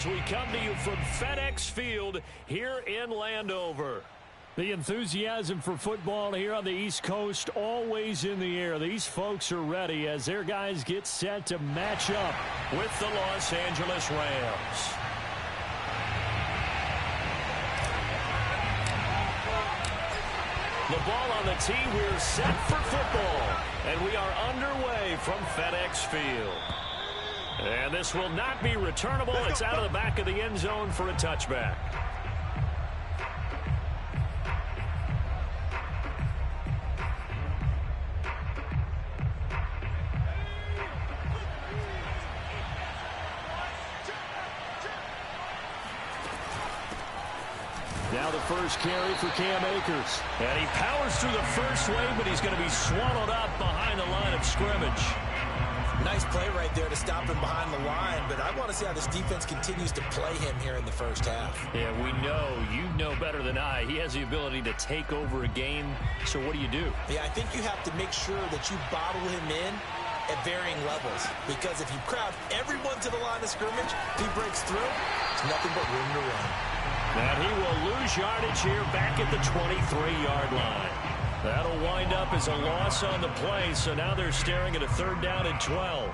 as we come to you from FedEx Field here in Landover. The enthusiasm for football here on the East Coast always in the air. These folks are ready as their guys get set to match up with the Los Angeles Rams. The ball on the tee. We're set for football. And we are underway from FedEx Field. And this will not be returnable. It's out of the back of the end zone for a touchback. Now the first carry for Cam Akers. And he powers through the first wave, but he's going to be swallowed up behind the line of scrimmage. Nice play right there to stop him behind the line, but I want to see how this defense continues to play him here in the first half. Yeah, we know. You know better than I. He has the ability to take over a game, so what do you do? Yeah, I think you have to make sure that you bottle him in at varying levels, because if you crowd everyone to the line of scrimmage, if he breaks through, it's nothing but room to run. And he will lose yardage here back at the 23-yard line. That'll wind up as a loss on the play, so now they're staring at a 3rd down and 12.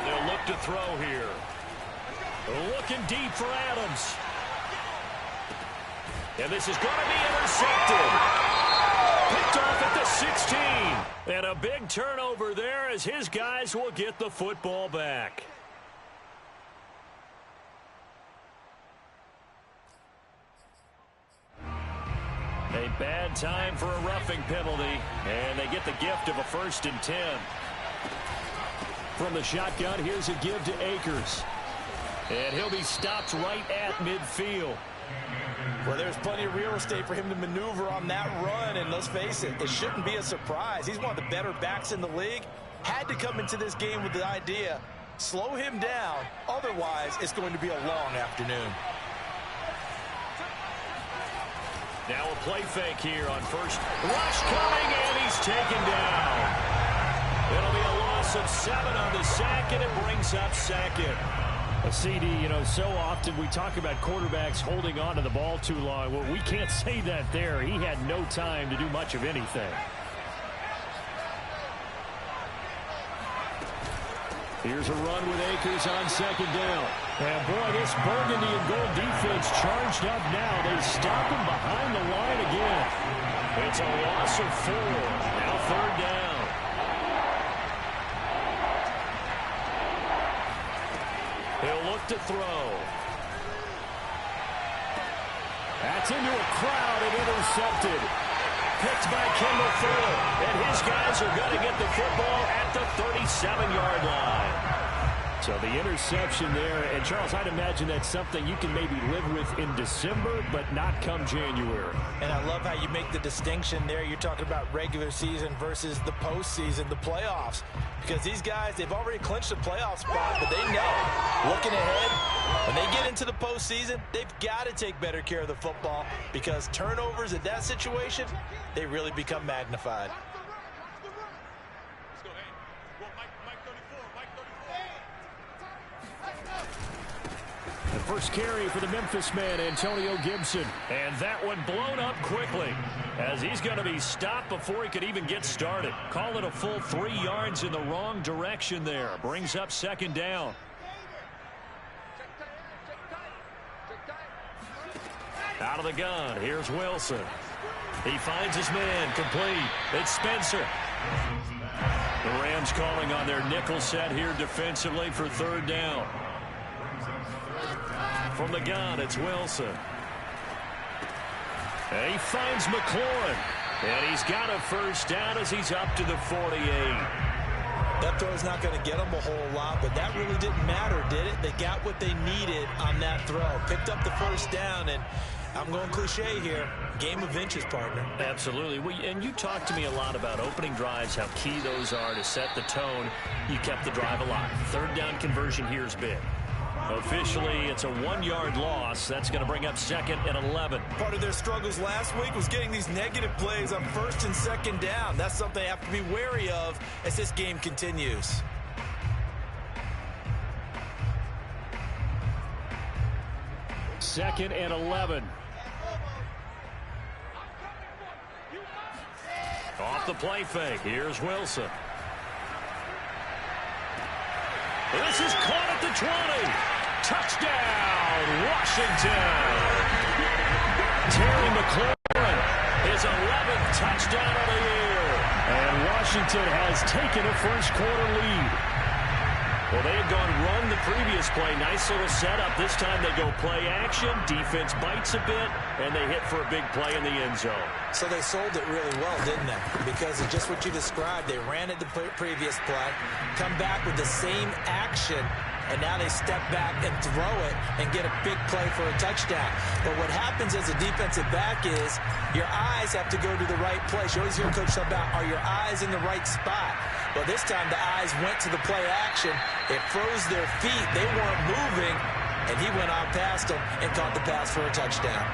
They'll look to throw here. Looking deep for Adams. And this is going to be intercepted. Picked off at the 16. And a big turnover there as his guys will get the football back. A bad time for a roughing penalty. And they get the gift of a 1st and 10. From the shotgun, here's a give to Akers. And he'll be stopped right at midfield. Well, there's plenty of real estate for him to maneuver on that run, and let's face it, it shouldn't be a surprise. He's one of the better backs in the league. Had to come into this game with the idea, slow him down, otherwise it's going to be a long afternoon. Now a play fake here on first. Rush coming, and he's taken down. It'll be a loss of 7 on the sack, and it brings up 2nd. A CD, you know, so often we talk about quarterbacks holding on to the ball too long. Well, we can't say that there. He had no time to do much of anything. Here's a run with Akers on 2nd down. And boy, this burgundy and gold defense charged up now. They stop him behind the line again. It's a loss of 4. Now 3rd down. He'll look to throw. That's into a crowd and intercepted. Picked by Kendall Fuller. And his guys are going to get the football at the 37-yard line. So the interception there. And, Charles, I'd imagine that's something you can maybe live with in December, but not come January. And I love how you make the distinction there. You're talking about regular season versus the postseason, the playoffs. Because these guys, they've already clinched a playoff spot, but they know, looking ahead, when they get into the postseason, they've got to take better care of the football, because turnovers in that situation, they really become magnified. The first carry for the Memphis man, Antonio Gibson. And that one blown up quickly as he's going to be stopped before he could even get started. Call it a full 3 yards in the wrong direction there. Brings up 2nd down. Out of the gun, here's Wilson. He finds his man, complete. It's Spencer. The Rams calling on their nickel set here defensively for 3rd down. From the gun, it's Wilson. And he finds McLaurin. And he's got a 1st down as he's up to the 48. That throw's not going to get them a whole lot, but that really didn't matter, did it? They got what they needed on that throw. Picked up the 1st down, and I'm going cliche here. Game of inches, partner. Absolutely. And you talked to me a lot about opening drives, how key those are to set the tone. You kept the drive alive. 3rd down conversion here is big. Officially, it's a 1-yard loss. That's going to bring up 2nd and 11. Part of their struggles last week was getting these negative plays on 1st and 2nd down. That's something they have to be wary of as this game continues. Second and 11. Off the play fake. Here's Wilson. This is caught at the 20. Touchdown, Washington. Terry McLaurin, his 11th touchdown of the year. And Washington has taken a first-quarter lead. Well, they had gone run the previous play. Nice little setup. This time they go play action. Defense bites a bit, and they hit for a big play in the end zone. So they sold it really well, didn't they? Because of just what you described. They ran at the previous play, come back with the same action, and now they step back and throw it and get a big play for a touchdown. But what happens as a defensive back is your eyes have to go to the right place. You always hear Coach talk about, are your eyes in the right spot? Well, this time the eyes went to the play action. It froze their feet. They weren't moving, and he went on past them and caught the pass for a touchdown.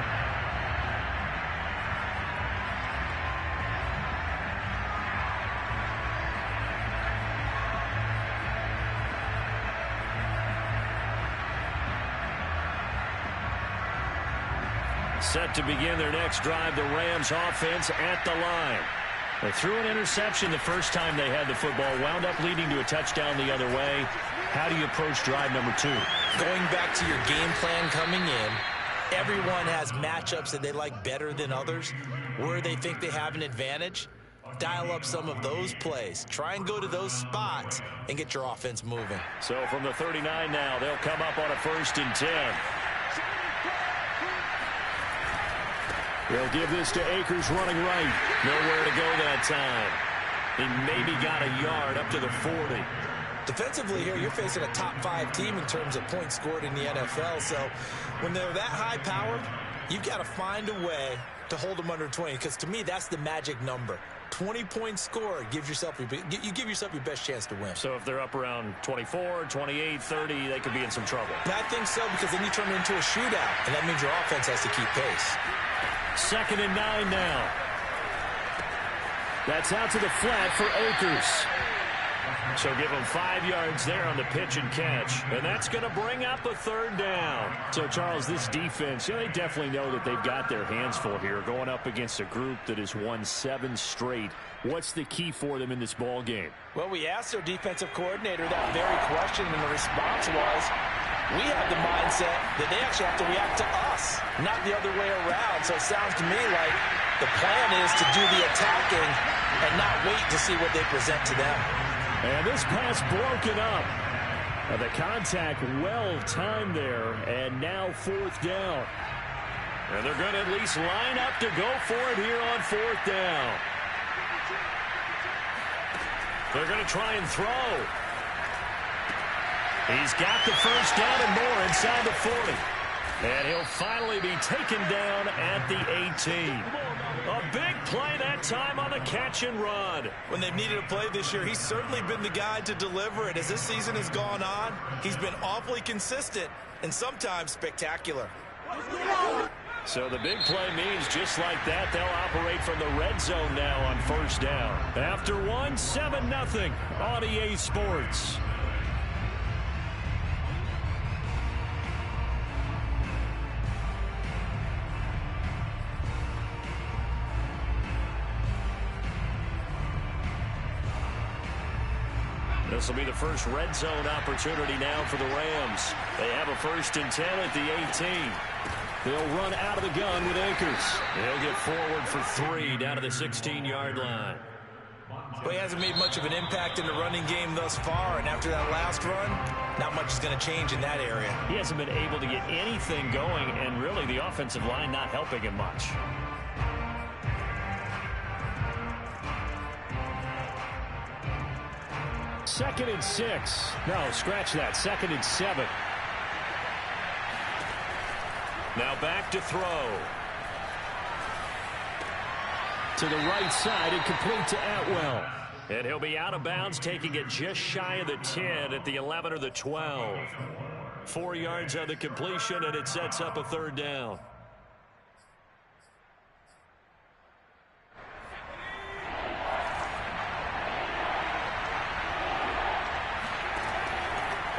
Set to begin their next drive, the Rams offense at the line. They threw an interception the first time they had the football, wound up leading to a touchdown the other way. How do you approach drive number 2? Going back to your game plan coming in, everyone has matchups that they like better than others. Where they think they have an advantage, dial up some of those plays. Try and go to those spots and get your offense moving. So from the 39 now, they'll come up on a 1st and 10. They'll give this to Akers running right. Nowhere to go that time. He maybe got a yard up to the 40. Defensively here, you're facing a top 5 team in terms of points scored in the NFL. So when they're that high powered, you've got to find a way to hold them under 20. Because to me, that's the magic number. 20 points scored gives yourself you give yourself your best chance to win. So if they're up around 24, 28, 30, they could be in some trouble. I think so, because then you turn it into a shootout, and that means your offense has to keep pace. 2nd and 9 now. That's out to the flat for Akers. So give them 5 yards there on the pitch and catch. And that's going to bring up a 3rd down. So, Charles, this defense, they definitely know that they've got their hands full here, going up against a group that has won 7 straight. What's the key for them in this ball game? Well, we asked their defensive coordinator that very question, and the response was, we have the mindset that they actually have to react to us, not the other way around. So it sounds to me like the plan is to do the attacking and not wait to see what they present to them. And this pass broken up. The contact well timed there, and now 4th down. And they're going to at least line up to go for it here on 4th down. They're going to try and throw. He's got the 1st down and more inside the 40. And he'll finally be taken down at the 18. A big play that time on the catch and run. When they've needed a play this year, he's certainly been the guy to deliver it. As this season has gone on, he's been awfully consistent and sometimes spectacular. So the big play means just like that, they'll operate from the red zone now on 1st down. After 7-0 on EA Sports. This will be the first red zone opportunity now for the Rams. They have a 1st and 10 at the 18. They'll run out of the gun with Akers. He'll get forward for 3 down to the 16-yard line. Well, he hasn't made much of an impact in the running game thus far, and after that last run, not much is going to change in that area. He hasn't been able to get anything going, and really the offensive line not helping him much. Second and 6. No, scratch that. 2nd and 7. Now back to throw. To the right side and complete to Atwell. And he'll be out of bounds, taking it just shy of the 10 at the 11 or the 12. 4 yards on the completion, and it sets up a third down.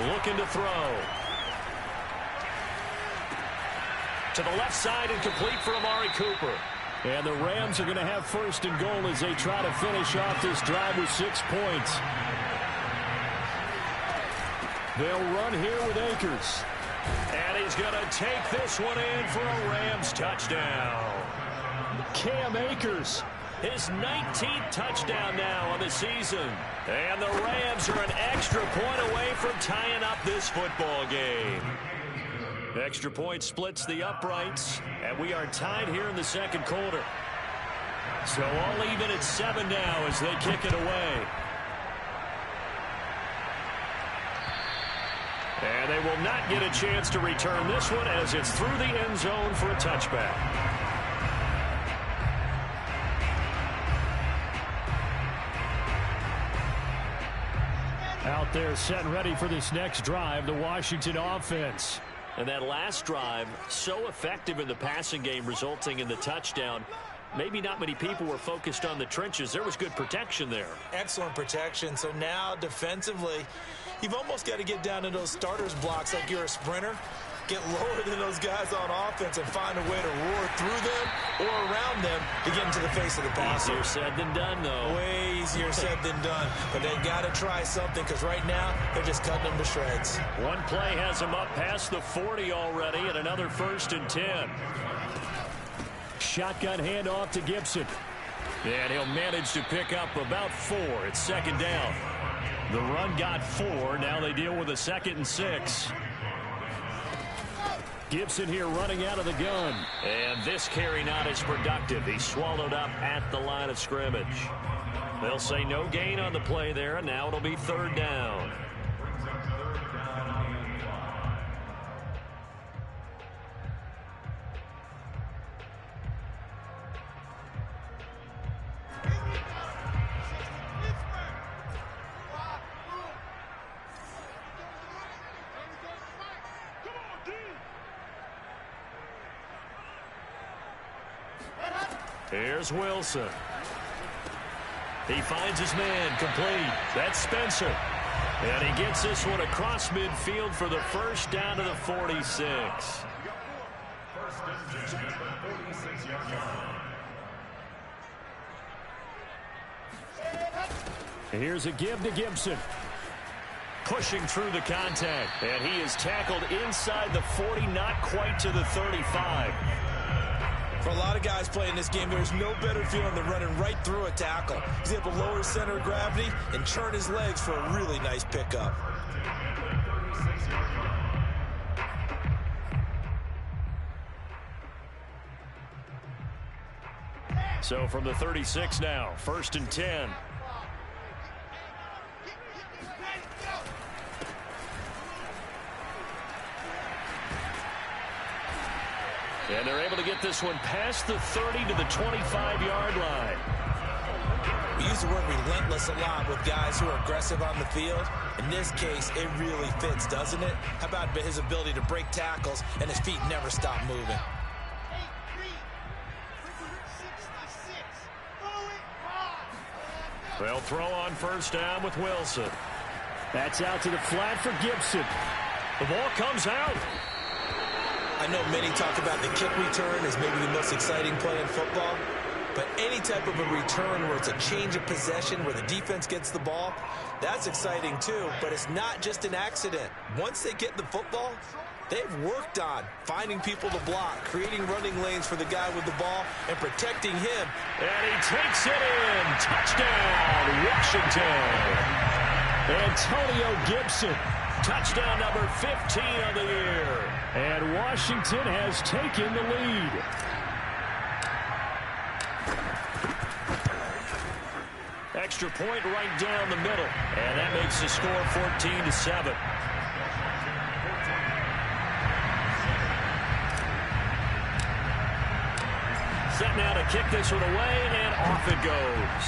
Looking to throw. To the left side and complete for Amari Cooper. And the Rams are going to have first and goal as they try to finish off this drive with 6 points. They'll run here with Akers. And he's going to take this one in for a Rams touchdown. Cam Akers. His 19th touchdown now on the season. And the Rams are an extra point away from tying up this football game. Extra point splits the uprights, and we are tied here in the second quarter. So all even at 7 now as they kick it away. And they will not get a chance to return this one as it's through the end zone for a touchback. Out there set and ready for this next drive, the Washington offense. And that last drive, so effective in the passing game, resulting in the touchdown. Maybe not many people were focused on the trenches. There was good protection there. Excellent protection. So now defensively, you've almost got to get down to those starters blocks like you're a sprinter. Get lower than those guys on offense and find a way to roar through them or around them to get into the face of the passer. Easier said than done, though. Way easier said than done. But they've got to try something because right now they're just cutting them to shreds. One play has them up past the 40 already and another 1st and 10. Shotgun handoff to Gibson. And he'll manage to pick up about 4. It's 2nd down. The run got 4. Now they deal with a 2nd and 6. Gibson here running out of the gun. And this carry not as productive. He's swallowed up at the line of scrimmage. They'll say no gain on the play there, and now it'll be 3rd down. Here's Wilson. He finds his man complete. That's Spencer. And he gets this one across midfield for the 1st down to the 46. Here's a give to Gibson. Pushing through the contact. And he is tackled inside the 40, not quite to the 35. For a lot of guys playing this game, there's no better feeling than running right through a tackle. He's able to lower his center of gravity and churn his legs for a really nice pickup. So from the 36 now, 1st and 10. And they're able to get this one past the 30 to the 25-yard line. We use the word relentless a lot with guys who are aggressive on the field. In this case, it really fits, doesn't it? How about his ability to break tackles and his feet never stop moving? They'll throw on 1st down with Wilson. That's out to the flat for Gibson. The ball comes out. I know many talk about the kick return as maybe the most exciting play in football, but any type of a return where it's a change of possession, where the defense gets the ball, that's exciting too, but it's not just an accident. Once they get the football, they've worked on finding people to block, creating running lanes for the guy with the ball, and protecting him. And he takes it in. Touchdown, Washington. Antonio Gibson. Touchdown number 15 of the year. And Washington has taken the lead. Extra point right down the middle. And that makes the score 14-7. Set now to kick this one away, and off it goes.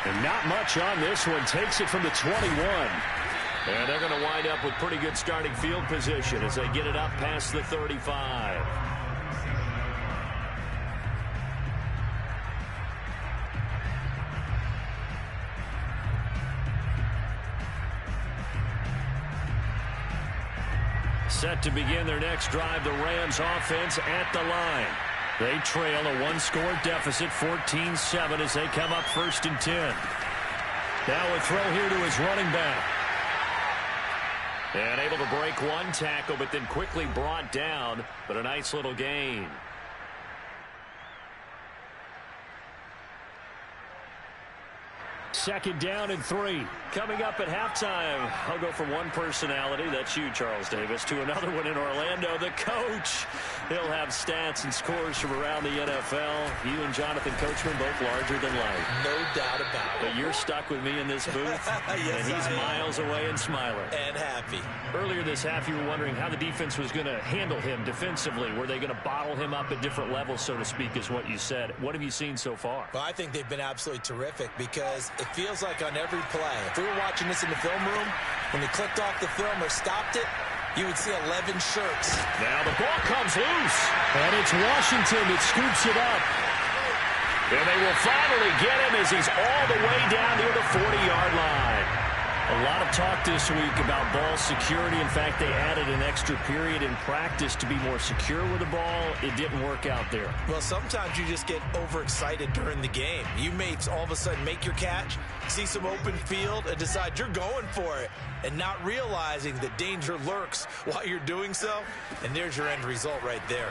And not much on this one. Takes it from the 21. And they're going to wind up with pretty good starting field position as they get it up past the 35. Set to begin their next drive, the Rams offense at the line. They trail a one-score deficit, 14-7, as they come up 1st and 10. Now a throw here to his running back. And able to break one tackle, but then quickly brought down, but a nice little gain. Second down and 3. Coming up at halftime, I'll go from one personality, that's you, Charles Davis, to another one in Orlando, the coach. He'll have stats and scores from around the NFL. You and Jonathan Coachman, both larger than life. No doubt about it. But you're stuck with me in this booth, yes, and he's miles away and smiling. And happy. Earlier this half, you were wondering how the defense was going to handle him defensively. Were they going to bottle him up at different levels, so to speak, is what you said. What have you seen so far? Well, I think they've been absolutely terrific because it feels like on every play, if we were watching this in the film room, when they clicked off the film or stopped it, you would see 11 shirts. Now the ball comes loose. And it's Washington that scoops it up. And they will finally get him as he's all the way down near the 40-yard line. A lot of talk this week about ball security. In fact, they added an extra period in practice to be more secure with the ball. It didn't work out there. Well, sometimes you just get overexcited during the game. You may all of a sudden make your catch, see some open field, and decide you're going for it, and not realizing that danger lurks while you're doing so. And there's your end result right there.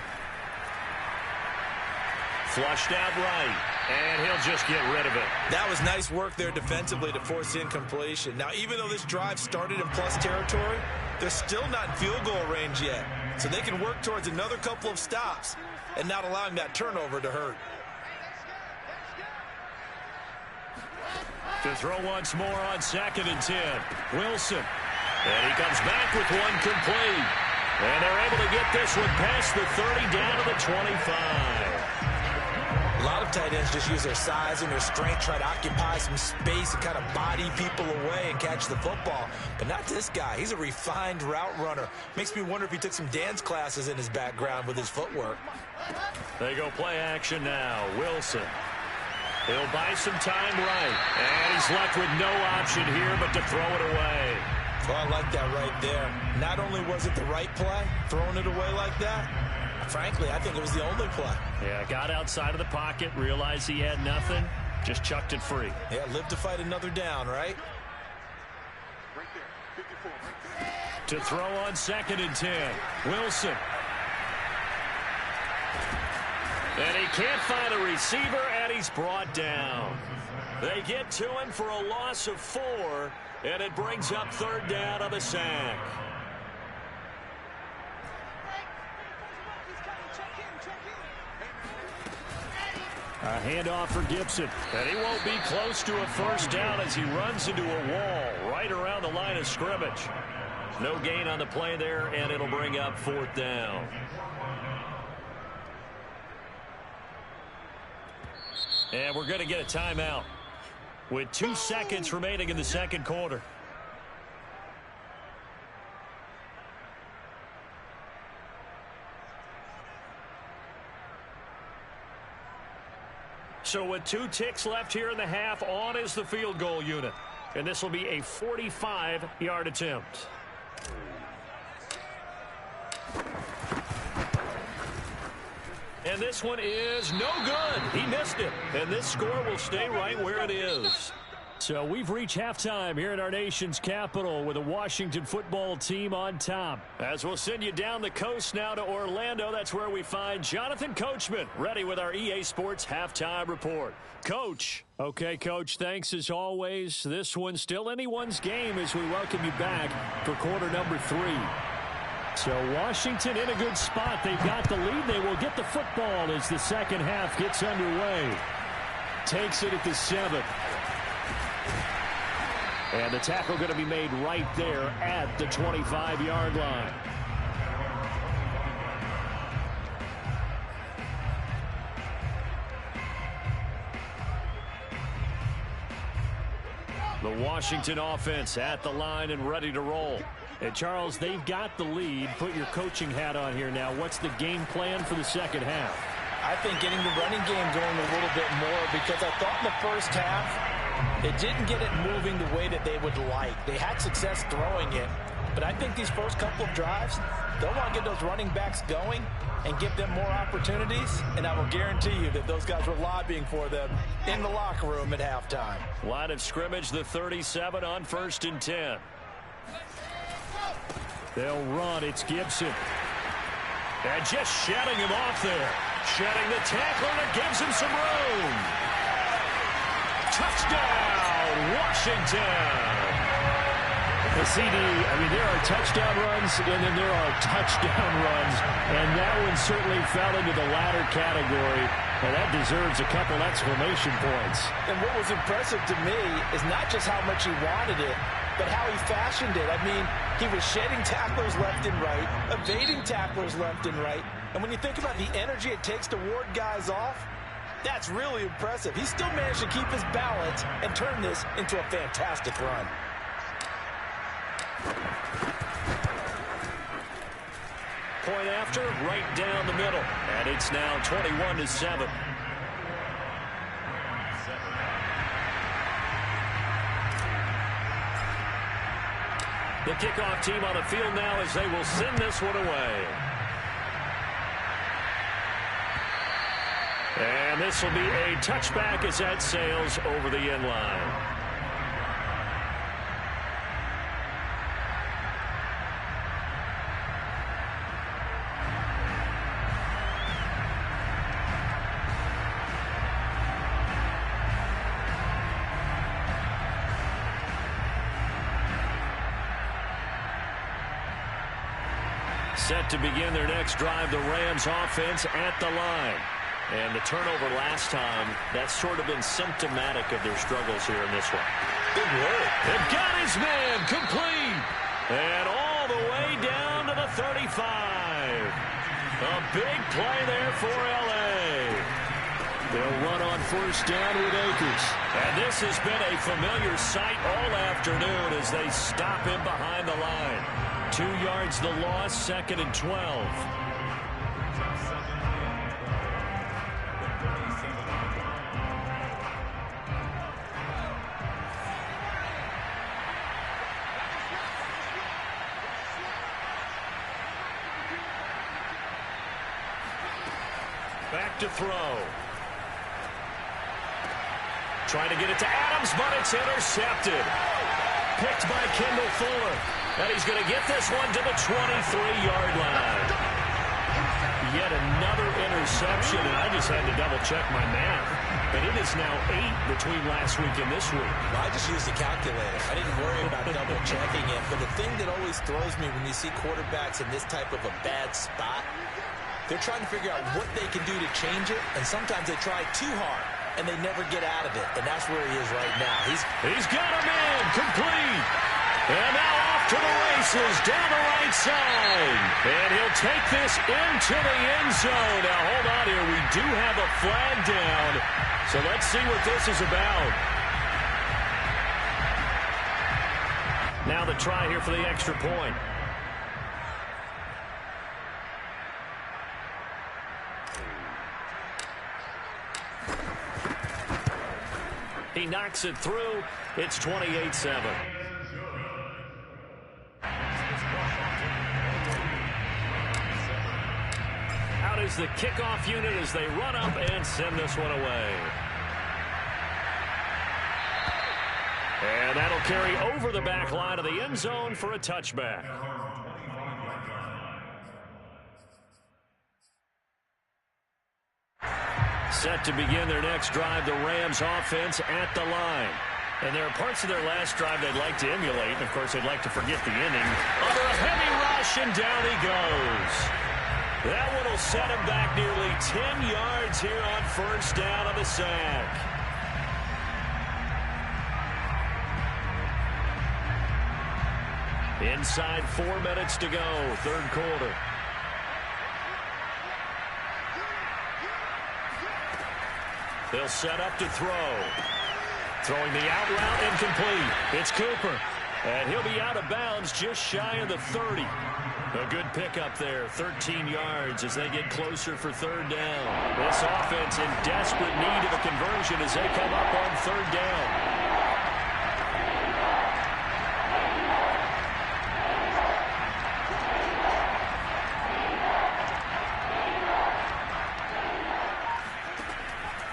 Flushed out right, and he'll just get rid of it. That was nice work there defensively to force incompletion. Now, even though this drive started in plus territory, they're still not in field goal range yet. So they can work towards another couple of stops and not allowing that turnover to hurt. To throw once more on 2nd and 10. Wilson. And he comes back with one complete. And they're able to get this one past the 30 down to the 25. A lot of tight ends just use their size and their strength, try to occupy some space and kind of body people away and catch the football. But not this guy. He's a refined route runner. Makes me wonder if he took some dance classes in his background with his footwork. They go play action now. Wilson. He'll buy some time right. And he's left with no option here but to throw it away. Well, I like that right there. Not only was it the right play, throwing it away like that, frankly, I think it was the only play. Yeah, got outside of the pocket, realized he had nothing, just chucked it free. Yeah, live to fight another down, right? To throw on 2nd and 10. Wilson. And he can't find a receiver, and he's brought down. They get to him for a loss of 4, and it brings up 3rd down on the sack. A handoff for Gibson. And he won't be close to a 1st down as he runs into a wall right around the line of scrimmage. No gain on the play there, and it'll bring up 4th down. And we're going to get a timeout with 2 seconds remaining in the 2nd quarter. So with 2 ticks left here in the half, on is the field goal unit. And this will be a 45-yard attempt. And this one is no good. He missed it. And this score will stay right where it is. So we've reached halftime here in our nation's capital with a Washington football team on top. As we'll send you down the coast now to Orlando, that's where we find Jonathan Coachman ready with our EA Sports halftime report. Coach. Okay, Coach, thanks as always. This one's still anyone's game as we welcome you back for quarter number 3. So Washington in a good spot. They've got the lead. They will get the football as the second half gets underway. Takes it at the 7. And the tackle going to be made right there at the 25-yard line. The Washington offense at the line and ready to roll. And Charles, they've got the lead. Put your coaching hat on here now. What's the game plan for the second half? I think getting the running game going a little bit more, because I thought in the first half it didn't get it moving the way that they would like. They had success throwing it, but I think these first couple of drives, they'll want to get those running backs going and give them more opportunities, and I will guarantee you that those guys were lobbying for them in the locker room at halftime. Line of scrimmage, the 37 on 1st and 10. They'll run. It's Gibson. And just shutting him off there. Shutting the tackler that gives him some room. Touchdown, Washington. The CD, I mean, there are touchdown runs, and then there are touchdown runs, and that one certainly fell into the latter category, and that deserves a couple exclamation points. And what was impressive to me is not just how much he wanted it, but how he fashioned it. I mean, he was shedding tacklers left and right, evading tacklers left and right, and when you think about the energy it takes to ward guys off, that's really impressive. He still managed to keep his balance and turn this into a fantastic run. Point after, right down the middle. And it's now 21-7. The kickoff team on the field now as they will send this one away. And this will be a touchback as that sails over the end line. Set to begin their next drive, the Rams offense at the line. And the turnover last time, that's sort of been symptomatic of their struggles here in this one. Good work. They've got his man complete. And all the way down to the 35. A big play there for L.A. They'll run on 1st down with Akers. And this has been a familiar sight all afternoon as they stop him behind the line. 2 yards the loss, 2nd and 12. Back to throw. Trying to get it to Adams, but it's intercepted. Picked by Kendall Fuller. And he's going to get this one to the 23-yard line. Yet another interception, and I just had to double-check my math. And it is now 8 between last week and this week. Well, I just used a calculator. I didn't worry about double-checking it. But the thing that always throws me when you see quarterbacks in this type of a bad spot, they're trying to figure out what they can do to change it, and sometimes they try too hard, and they never get out of it. And that's where he is right now. He's got a man complete. And now off to the races down the right side. And he'll take this into the end zone. Now, hold on here. We do have a flag down. So let's see what this is about. Now the try here for the extra point. He knocks it through. It's 28-7. Out is the kickoff unit as they run up and send this one away. And that'll carry over the back line of the end zone for a touchback. Set to begin their next drive, the Rams offense at the line. And there are parts of their last drive they'd like to emulate. And, of course, they'd like to forget the inning. Under a heavy rush, and down he goes. That one will set him back nearly 10 yards here on 1st down on the sack. Inside 4 minutes to go, 3rd quarter. They'll set up to throw. Throwing the out route incomplete. It's Cooper. And he'll be out of bounds just shy of the 30. A good pickup there, 13 yards as they get closer for third down. This offense in desperate need of a conversion as they come up on third down.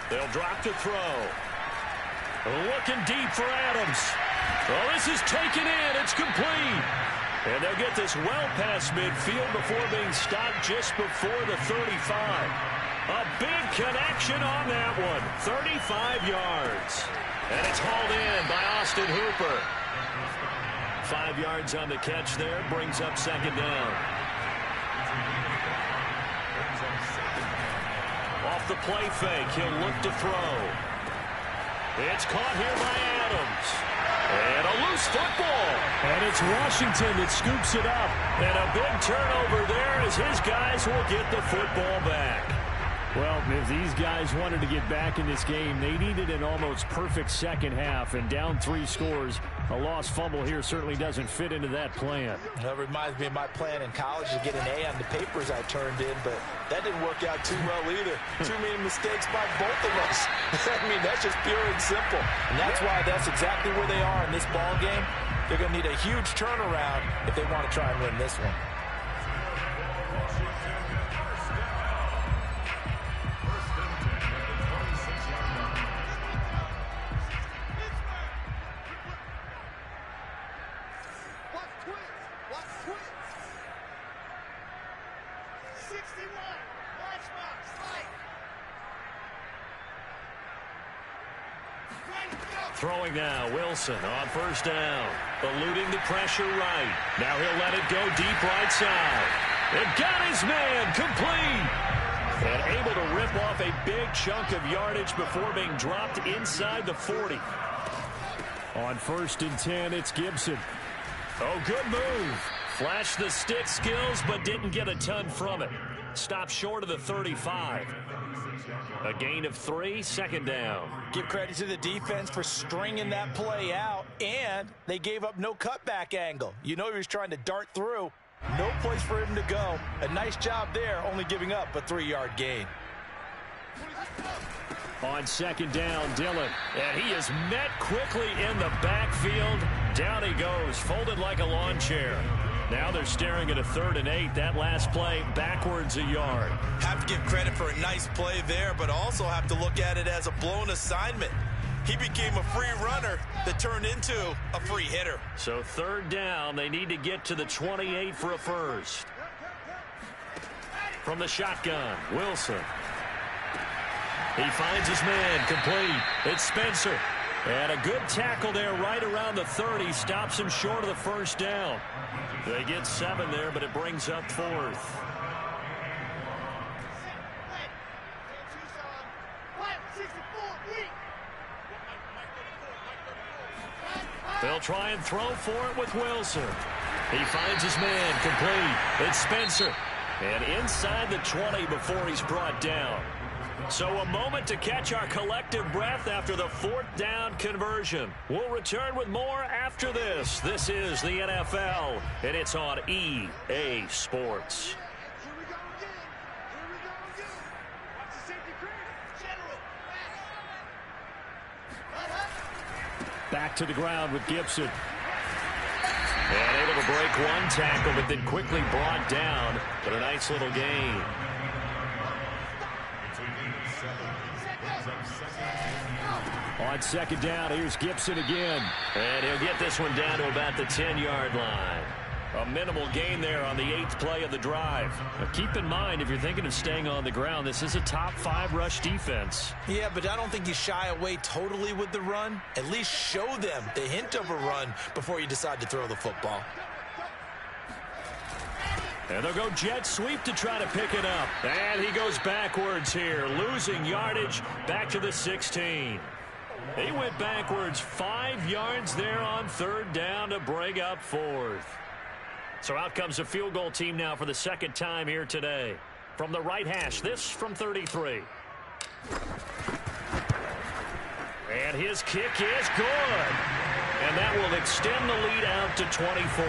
They'll drop to throw. Looking deep for Adams. Oh, this is taken in. It's complete. And they'll get this well past midfield before being stopped just before the 35. A big connection on that one. 35 yards. And it's hauled in by Austin Hooper. 5 yards on the catch there. Brings up second down. Off the play fake, he'll look to throw. It's caught here by Adams. And a loose football. And it's Washington that scoops it up. And a big turnover there as his guys will get the football back. Well, if these guys wanted to get back in this game, they needed an almost perfect second half. And down 3 scores, a lost fumble here certainly doesn't fit into that plan. That reminds me of my plan in college to get an A on the papers I turned in, but that didn't work out too well either. Too many mistakes by both of us. I mean, that's just pure and simple. And that's why that's exactly where they are in this ball game. They're going to need a huge turnaround if they want to try and win this one. Throwing now, Wilson on first down. Eluding the pressure right. Now he'll let it go deep right side. It got his man complete. And able to rip off a big chunk of yardage before being dropped inside the 40. On 1st and 10, it's Gibson. Oh, good move. Flashed the stick skills, but didn't get a ton from it. Stopped short of the 35. A gain of 3, second down. Give credit to the defense for stringing that play out, and they gave up no cutback angle. You know he was trying to dart through. No place for him to go. A nice job there, only giving up a 3-yard gain. On second down, Dillon. And he is met quickly in the backfield. Down he goes, folded like a lawn chair. Now they're staring at a 3rd and 8. That last play, backwards a yard. Have to give credit for a nice play there, but also have to look at it as a blown assignment. He became a free runner that turned into a free hitter. So 3rd down, they need to get to the 28 for a first. From the shotgun, Wilson. He finds his man, complete. It's Spencer. And a good tackle there right around the 30. Stops him short of the first down. They get 7 there, but it brings up 4th. They'll try and throw for it with Wilson. He finds his man, complete. It's Spencer. And inside the 20 before he's brought down. So a moment to catch our collective breath after the 4th down conversion. We'll return with more after this. This is the NFL, and it's on EA Sports. Back to the ground with Gibson. And able to break one tackle, but then quickly brought down. But a nice little gain. On second down, here's Gibson again. And he'll get this one down to about the 10-yard line. A minimal gain there on the 8th play of the drive. Now keep in mind, if you're thinking of staying on the ground, this is a top 5 rush defense. Yeah, but I don't think you shy away totally with the run. At least show them the hint of a run before you decide to throw the football. And they'll go jet sweep to try to pick it up. And he goes backwards here, losing yardage back to the 16. He went backwards 5 yards there on 3rd down to bring up 4th. So out comes a field goal team now for the 2nd time here today. From the right hash, this from 33. And his kick is good. And that will extend the lead out to 24.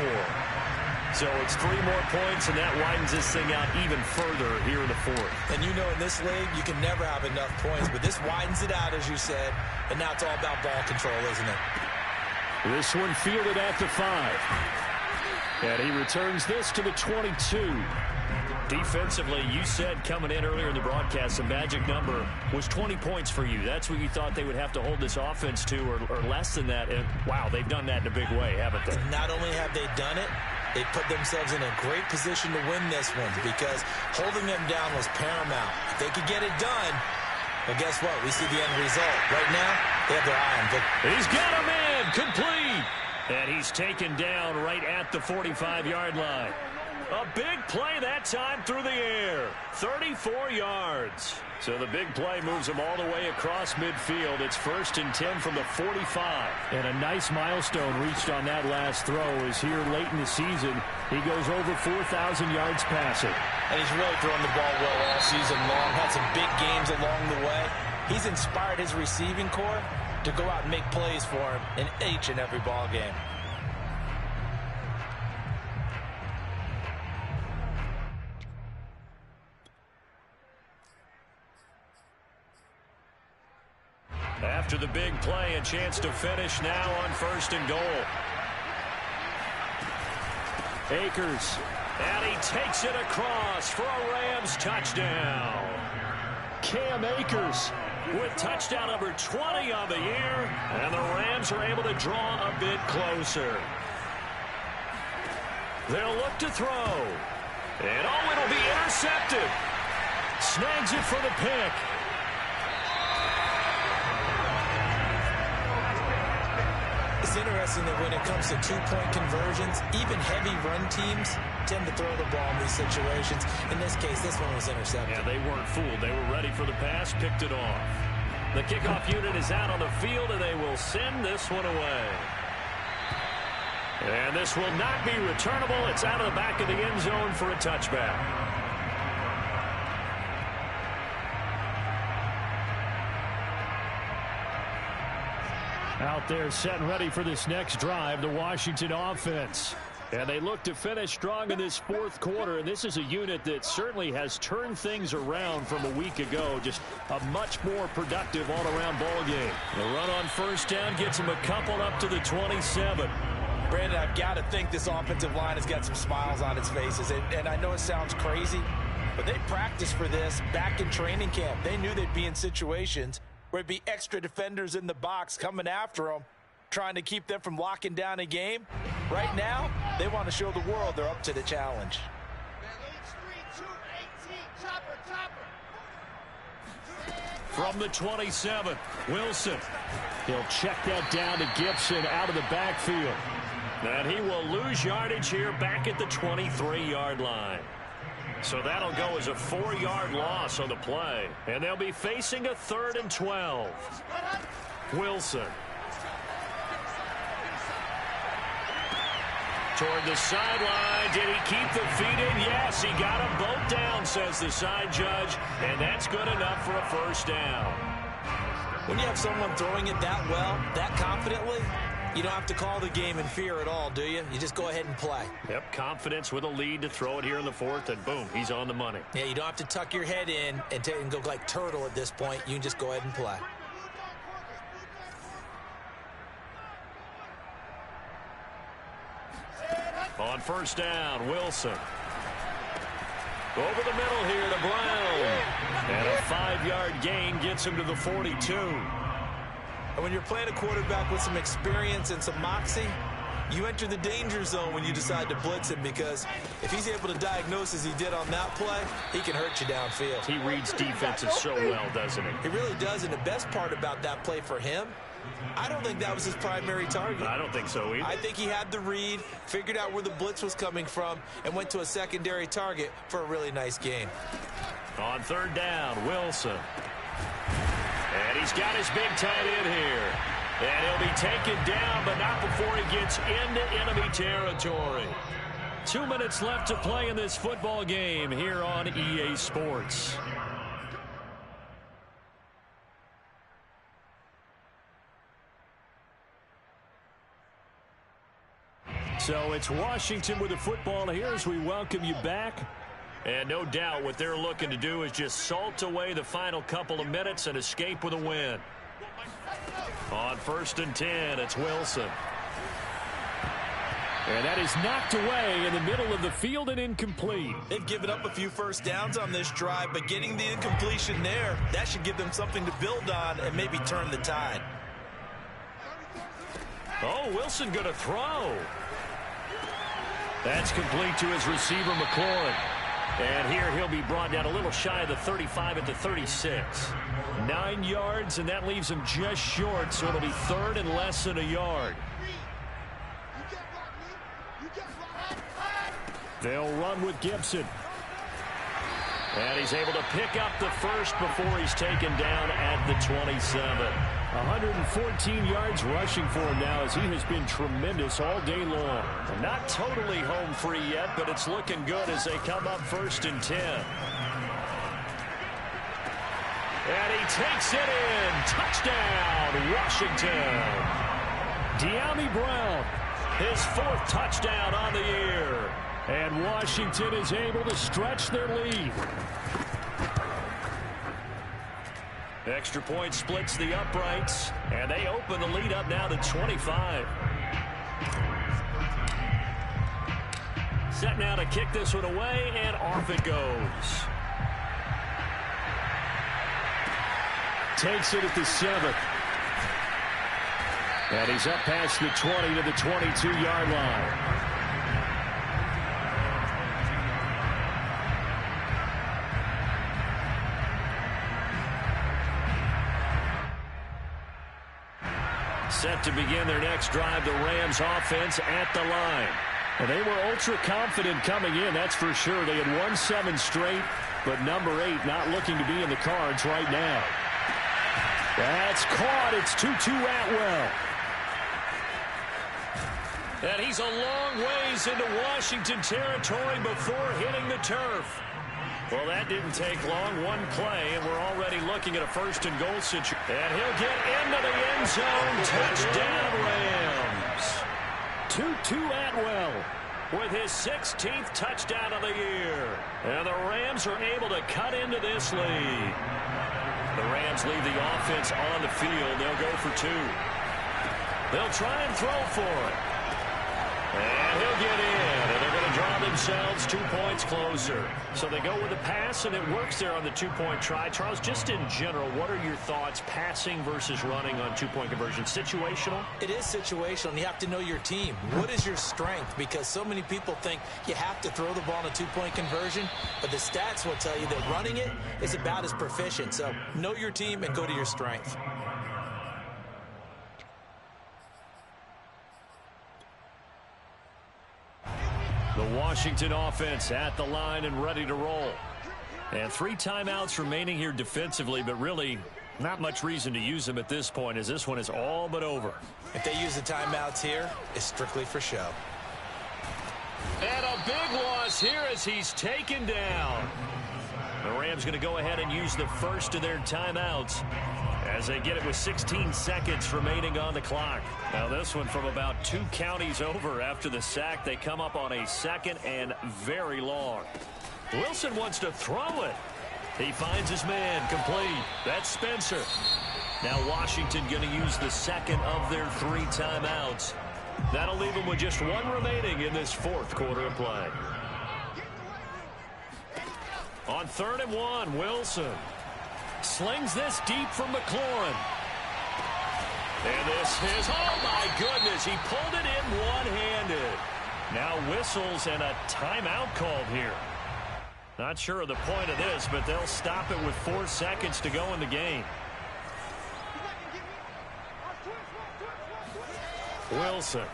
So it's 3 more points, and that widens this thing out even further here in the fourth. And you know in this league, you can never have enough points, but this widens it out, as you said, and now it's all about ball control, isn't it? This one fielded at the 5. And he returns this to the 22. Defensively, you said coming in earlier in the broadcast, the magic number was 20 points for you. That's what you thought they would have to hold this offense to, or less than that. And, wow, they've done that in a big way, haven't they? And not only have they done it, they put themselves in a great position to win this one because holding them down was paramount. If they could get it done, well, guess what? We see the end result. Right now, they have their eye on victory. He's got a man complete. And he's taken down right at the 45-yard line. A big play that time through the air. 34 yards. So the big play moves him all the way across midfield. It's 1st and 10 from the 45. And a nice milestone reached on that last throw is here late in the season. He goes over 4,000 yards passing. And he's really thrown the ball well all season long. Had some big games along the way. He's inspired his receiving corps to go out and make plays for him in each and every ball game. After the big play, a chance to finish now on 1st and goal. Akers. And he takes it across for a Rams touchdown. Cam Akers with touchdown number 20 on the year. And the Rams are able to draw a bit closer. They'll look to throw. And oh, it'll be intercepted. Snags it for the pick. It's interesting that when it comes to 2-point conversions, even heavy run teams tend to throw the ball in these situations. In this case, this one was intercepted. Yeah, they weren't fooled. They were ready for the pass, picked it off. The kickoff unit is out on the field, and they will send this one away. And this will not be returnable. It's out of the back of the end zone for a touchback. Out there set and ready for this next drive, the Washington offense. And they look to finish strong in this fourth quarter, and this is a unit that certainly has turned things around from a week ago. Just a much more productive all-around ball game. The run on 1st down gets him a couple up to the 27. Brandon, I've got to think this offensive line has got some smiles on its faces. And I know it sounds crazy, but they practiced for this back in training camp. They knew they'd be in situations where it'd be extra defenders in the box coming after them, trying to keep them from locking down a game. Right now, they want to show the world they're up to the challenge. From the 27, Wilson. He'll check that down to Gibson out of the backfield. And he will lose yardage here back at the 23-yard line. So that'll go as a 4-yard loss on the play. And they'll be facing a 3rd and 12. Wilson. Toward the sideline. Did he keep the feet in? Yes, he got them both down, says the side judge. And that's good enough for a 1st down. When you have someone throwing it that well, that confidently, you don't have to call the game in fear at all, do you? You just go ahead and play. Yep, confidence with a lead to throw it here in the 4th, and boom, he's on the money. Yeah, you don't have to tuck your head in and go like turtle at this point. You can just go ahead and play. On 1st down, Wilson. Over the middle here to Brown. And a 5-yard gain gets him to the 42. And when you're playing a quarterback with some experience and some moxie, you enter the danger zone when you decide to blitz him, because if he's able to diagnose as he did on that play, he can hurt you downfield. He reads defenses so well, doesn't he? He really does, and the best part about that play for him, I don't think that was his primary target. I don't think so either. I think he had the read, figured out where the blitz was coming from, and went to a secondary target for a really nice gain. On 3rd down, Wilson. And he's got his big tight end here. And he'll be taken down, but not before he gets into enemy territory. 2 minutes left to play in this football game here on EA Sports. So it's Washington with the football here as we welcome you back. And no doubt what they're looking to do is just salt away the final couple of minutes and escape with a win. On 1st and 10, it's Wilson. And that is knocked away in the middle of the field and incomplete. They've given up a few first downs on this drive, but getting the incompletion there, that should give them something to build on and maybe turn the tide. Oh, Wilson going to throw. That's complete to his receiver, McLaurin. And here he'll be brought down a little shy of the 35 at the 36. 9 yards, and that leaves him just short, so it'll be 3rd and less than a yard. They'll run with Gibson. And he's able to pick up the first before he's taken down at the 27. 114 yards rushing for him now as he has been tremendous all day long. Not totally home free yet, but it's looking good as they come up 1st and 10. And he takes it in. Touchdown, Washington. De'Ami Brown, his 4th touchdown on the year. And Washington is able to stretch their lead. Extra point splits the uprights, and they open the lead up now to 25. Set now to kick this one away, and off it goes. Takes it at the 7th. And he's up past the 20 to the 22-yard line. Set to begin their next drive, the Rams offense at the line. Well, they were ultra confident coming in, that's for sure. They had won 7 straight, but number 8 not looking to be in the cards right now. That's caught. It's Tutu Atwell. And he's a long ways into Washington territory before hitting the turf. Well, that didn't take long. One play, and we're already looking at a 1st and goal situation. And he'll get into the end zone. Touchdown, Rams. Tutu Atwell with his 16th touchdown of the year. And the Rams are able to cut into this lead. The Rams leave the offense on the field. They'll go for 2. They'll try and throw for it. And he'll get in, and they're going to draw themselves 2 points closer. So they go with the pass, and it works there on the 2-point try. Charles, just in general, what are your thoughts passing versus running on 2-point conversion? Situational? It is situational, and you have to know your team. What is your strength? Because so many people think you have to throw the ball in a 2-point conversion, but the stats will tell you that running it is about as proficient. So know your team and go to your strength. The Washington offense at the line and ready to roll. And 3 timeouts remaining here defensively, but really not much reason to use them at this point as this one is all but over. If they use the timeouts here, it's strictly for show. And a big loss here as he's taken down. The Rams going to go ahead and use the first of their timeouts as they get it with 16 seconds remaining on the clock. Now this one from about 2 counties over after the sack. They come up on a 2nd and very long. Wilson wants to throw it. He finds his man complete. That's Spencer. Now Washington going to use the 2nd of their 3 timeouts. That'll leave them with just 1 remaining in this 4th quarter of play. On 3rd and 1, Wilson slings this deep from McLaurin. And this is, oh my goodness, he pulled it in one-handed. Now whistles and a timeout called here. Not sure of the point of this, but they'll stop it with 4 seconds to go in the game. Wilson.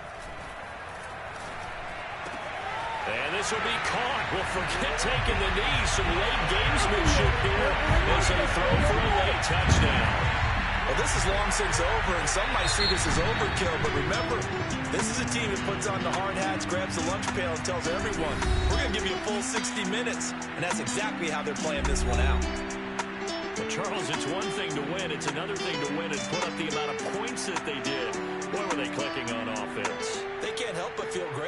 And this will be caught. Well, forget taking the knee. Some late gamesmanship here as they throw for a late touchdown. Well, this is long since over, and some might see this as overkill. But remember, this is a team that puts on the hard hats, grabs the lunch pail, and tells everyone, we're going to give you a full 60 minutes. And that's exactly how they're playing this one out. Well, Charles, it's one thing to win. It's another thing to win and put up the amount of points that they did. Boy, were they clicking on offense. They can't help but feel great.